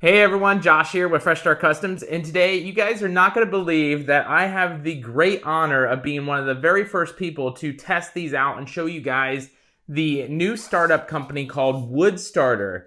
Hey everyone, Josh here with Fresh Start Customs, and today you guys are not going to believe that I have the great honor of being one of the very first people to test these out and show you guys the new startup company called WOODSTARTER.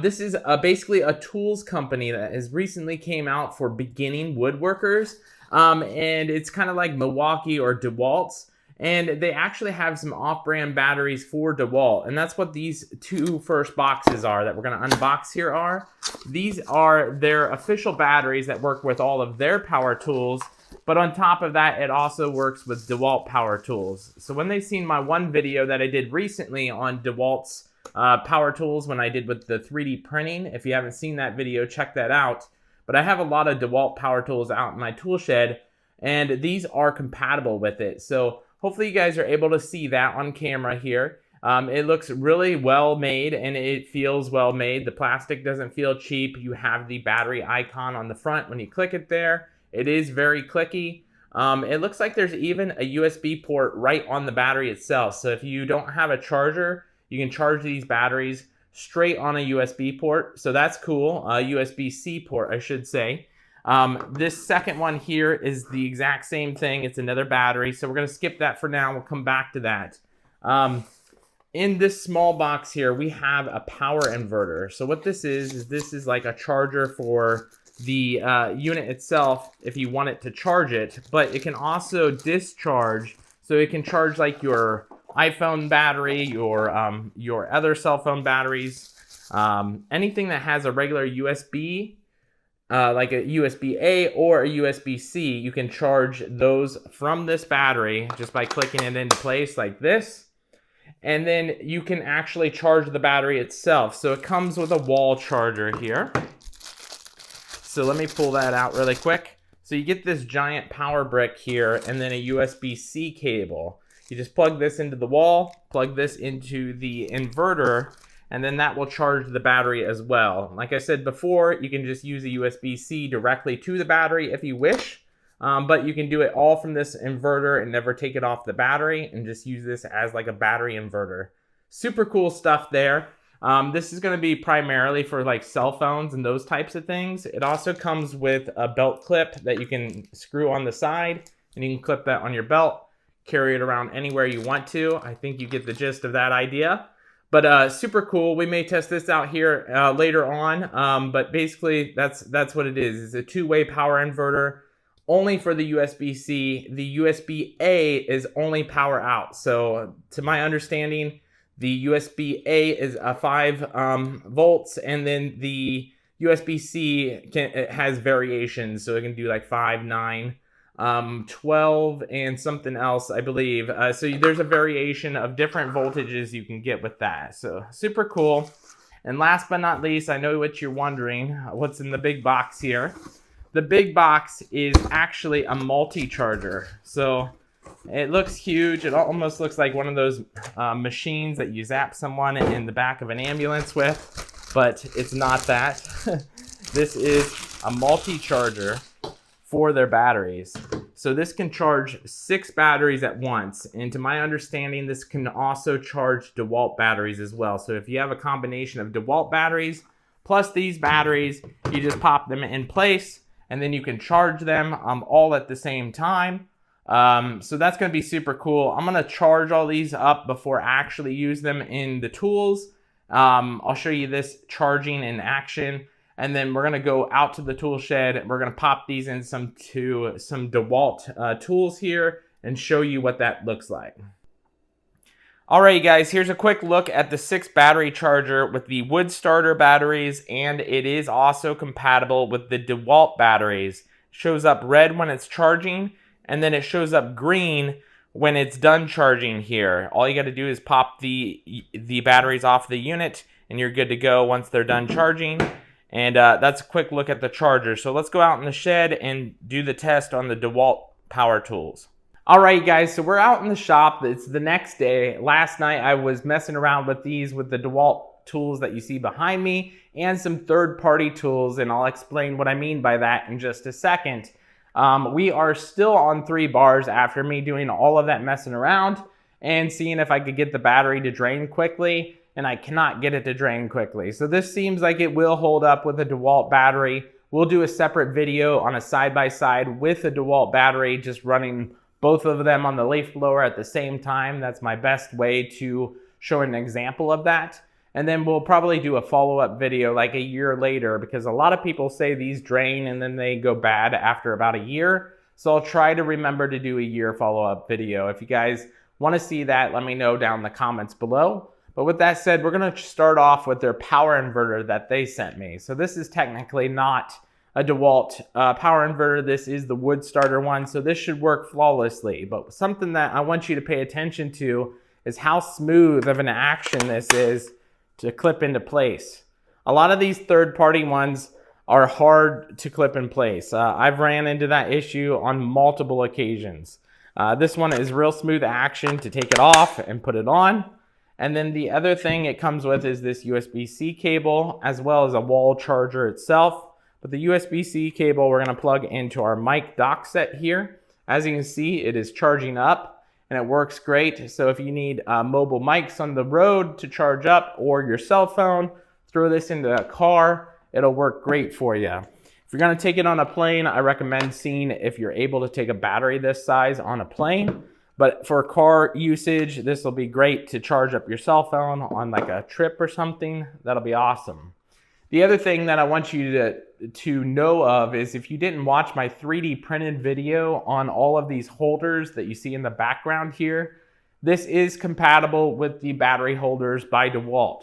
This is basically a tools company that has recently came out for beginning woodworkers, and it's kind of like Milwaukee or DeWalt's. And they actually have some off-brand batteries for DeWalt, and that's what these two first boxes are that we're going to unbox here are. These are their official batteries that work with all of their power tools, but on top of that, it also works with DeWalt power tools. So when they've seen my one video that I did recently on DeWalt's power tools when I did with the 3D printing, if you haven't seen that video, check that out. But I have a lot of DeWalt power tools out in my tool shed, and these are compatible with it. So hopefully you guys are able to see that on camera here. It looks really well made and it feels well made. The plastic doesn't feel cheap. You have the battery icon on the front when you click it there. It is very clicky. It looks like there's even a USB port right on the battery itself. So if you don't have a charger, you can charge these batteries straight on a USB port. So that's cool. A USB-C port, I should say. This second one here is the exact same thing. It's another battery, so we're going to skip that for now. We'll come back to that. In this small box here, we have a power inverter. So what this is like a charger for the unit itself if you want it to charge it, but it can also discharge. So it can charge like your iPhone battery, your other cell phone batteries, anything that has a regular USB. Like a USB-A or a USB-C, you can charge those from this battery just by clicking it into place like this. And then you can actually charge the battery itself. So it comes with a wall charger here. So let me pull that out really quick. So you get this giant power brick here and then a USB-C cable. You just plug this into the wall, plug this into the inverter, and then that will charge the battery as well. Like I said before, you can just use a USB-C directly to the battery if you wish, but you can do it all from this inverter and never take it off the battery and just use this as like a battery inverter. Super cool stuff there. This is going to be primarily for like cell phones and those types of things. It also comes with a belt clip that you can screw on the side, and you can clip that on your belt, carry it around anywhere you want to. I think you get the gist of that idea. But super cool. We may test this out here later on. But basically, that's what it is. It's a two-way power inverter only for the USB-C. The USB-A is only power out. So to my understanding, the USB-A is a 5 volts, and then the USB-C it has variations. So it can do like 5, 9. 12 and something else, I believe. So there's a variation of different voltages you can get with that. So super cool. And last but not least, I know what you're wondering, what's in the big box here. The big box is actually a multi-charger. So it looks huge. It almost looks like one of those machines that you zap someone in the back of an ambulance with, but it's not that. This is a multi-charger for their batteries. So this can charge 6 batteries at once. And to my understanding, this can also charge DeWalt batteries as well. So if you have a combination of DeWalt batteries plus these batteries, you just pop them in place and then you can charge them all at the same time. So that's going to be super cool. I'm going to charge all these up before I actually use them in the tools. I'll show you this charging in action. And then we're going to go out to the tool shed. We're going to pop these in some DeWalt tools here and show you what that looks like. Alright guys, here's a quick look at the 6 battery charger with the WOODSTARTER batteries, and it is also compatible with the DeWalt batteries. It shows up red when it's charging, and then it shows up green when it's done charging here. All you got to do is pop the batteries off the unit, and you're good to go once they're done charging. And that's a quick look at the charger. So let's go out in the shed and do the test on the DeWalt power tools. Alright guys, so we're out in the shop. It's the next day. Last night I was messing around with these with the DeWalt tools that you see behind me and some third-party tools, and I'll explain what I mean by that in just a second. We are still on 3 bars after me doing all of that messing around and seeing if I could get the battery to drain quickly. and I cannot get it to drain quickly. So this seems like it will hold up with a DeWalt battery. We'll do a separate video on a side-by-side with a DeWalt battery, just running both of them on the leaf blower at the same time. That's my best way to show an example of that. And then we'll probably do a follow-up video like a year later, because a lot of people say these drain and then they go bad after about a year. So I'll try to remember to do a year follow-up video. If you guys want to see that, let me know down in the comments below. But with that said, we're going to start off with their power inverter that they sent me. So this is technically not a DeWalt power inverter. This is the WOODSTARTER one, so this should work flawlessly. But something that I want you to pay attention to is how smooth of an action this is to clip into place. A lot of these third-party ones are hard to clip in place. I've ran into that issue on multiple occasions. This one is real smooth action to take it off and put it on. And then the other thing it comes with is this USB-C cable, as well as a wall charger itself. But the USB-C cable we're gonna plug into our mic dock set here. As you can see, it is charging up and it works great. So if you need mobile mics on the road to charge up, or your cell phone, throw this into a car, it'll work great for you. If you're gonna take it on a plane, I recommend seeing if you're able to take a battery this size on a plane. But for car usage, this will be great to charge up your cell phone on like a trip or something. That'll be awesome. The other thing that I want you to know of is, if you didn't watch my 3D printed video on all of these holders that you see in the background here, this is compatible with the battery holders by DeWalt.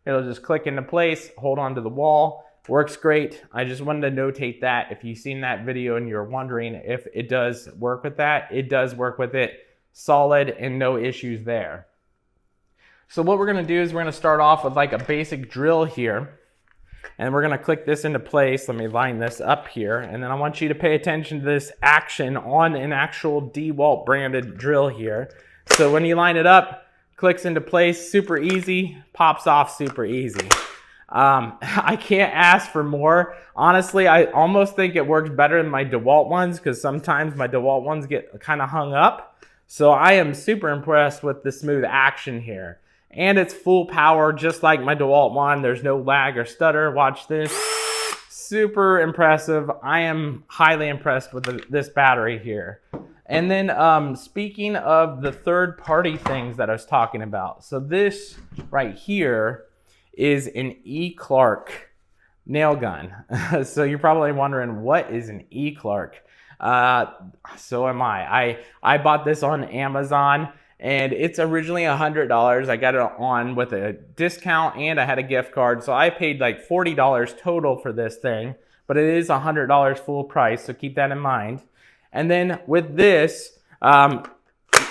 It'll just click into place, hold onto the wall. Works great. I just wanted to notate that if you've seen that video and you're wondering if it does work with that, it does work with it. Solid and no issues there. So what we're gonna do is we're gonna start off with like a basic drill here, and we're gonna click this into place. Let me line this up here, and then I want you to pay attention to this action on an actual DeWalt branded drill here. So when you line it up, clicks into place, super easy, pops off super easy. I can't ask for more. Honestly, I almost think it works better than my DeWalt ones, because sometimes my DeWalt ones get kind of hung up. So I am super impressed with the smooth action here. And it's full power, just like my DeWalt one. There's no lag or stutter. Watch this. Super impressive. I am highly impressed with this battery here. And then speaking of the third-party things that I was talking about. So this right here is an E. Clark nail gun. So you're probably wondering, what is an E. Clark? So am I. I bought this on Amazon, and it's originally $100. I got it on with a discount and I had a gift card. So I paid like $40 total for this thing, but it is $100 full price. So keep that in mind. And then with this,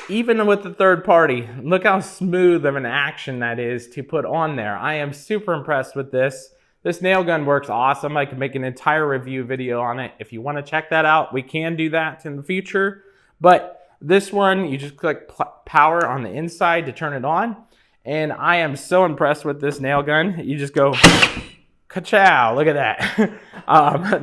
even with the third party, look how smooth of an action that is to put on there. I am super impressed with this. This nail gun works awesome. I can make an entire review video on it. If you want to check that out, we can do that in the future. But this one, you just click power on the inside to turn it on. And I am so impressed with this nail gun. You just go, ka-chow, look at that.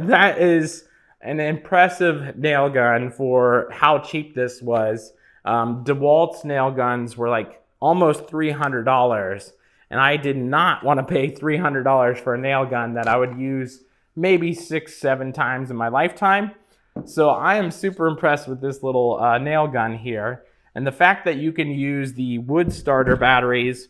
That is an impressive nail gun for how cheap this was. DeWalt's nail guns were like almost $300. And I did not want to pay $300 for a nail gun that I would use maybe 6-7 times in my lifetime. So I am super impressed with this little nail gun here. And the fact that you can use the WOODSTARTER batteries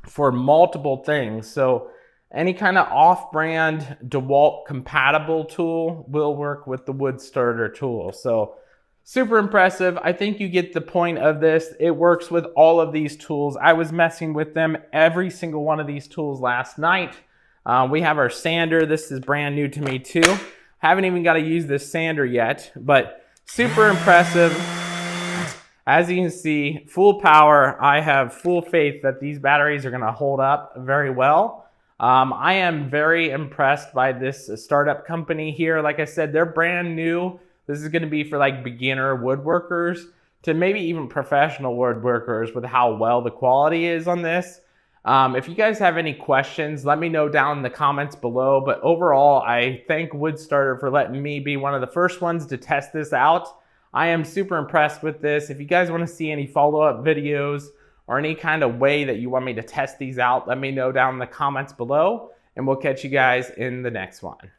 for multiple things. So any kind of off-brand DeWalt compatible tool will work with the WOODSTARTER tool. So super impressive. I think you get the point of this. It works with all of these tools. I was messing with them, every single one of these tools last night. We have our sander. This is brand new to me too. Haven't even got to use this sander yet, but super impressive. As you can see, full power. I have full faith that these batteries are going to hold up very well. I am very impressed by this startup company here. Like I said, they're brand new. This is going to be for like beginner woodworkers to maybe even professional woodworkers with how well the quality is on this. If you guys have any questions, let me know down in the comments below. But overall, I thank WOODSTARTER for letting me be one of the first ones to test this out. I am super impressed with this. If you guys want to see any follow-up videos or any kind of way that you want me to test these out, let me know down in the comments below, and we'll catch you guys in the next one.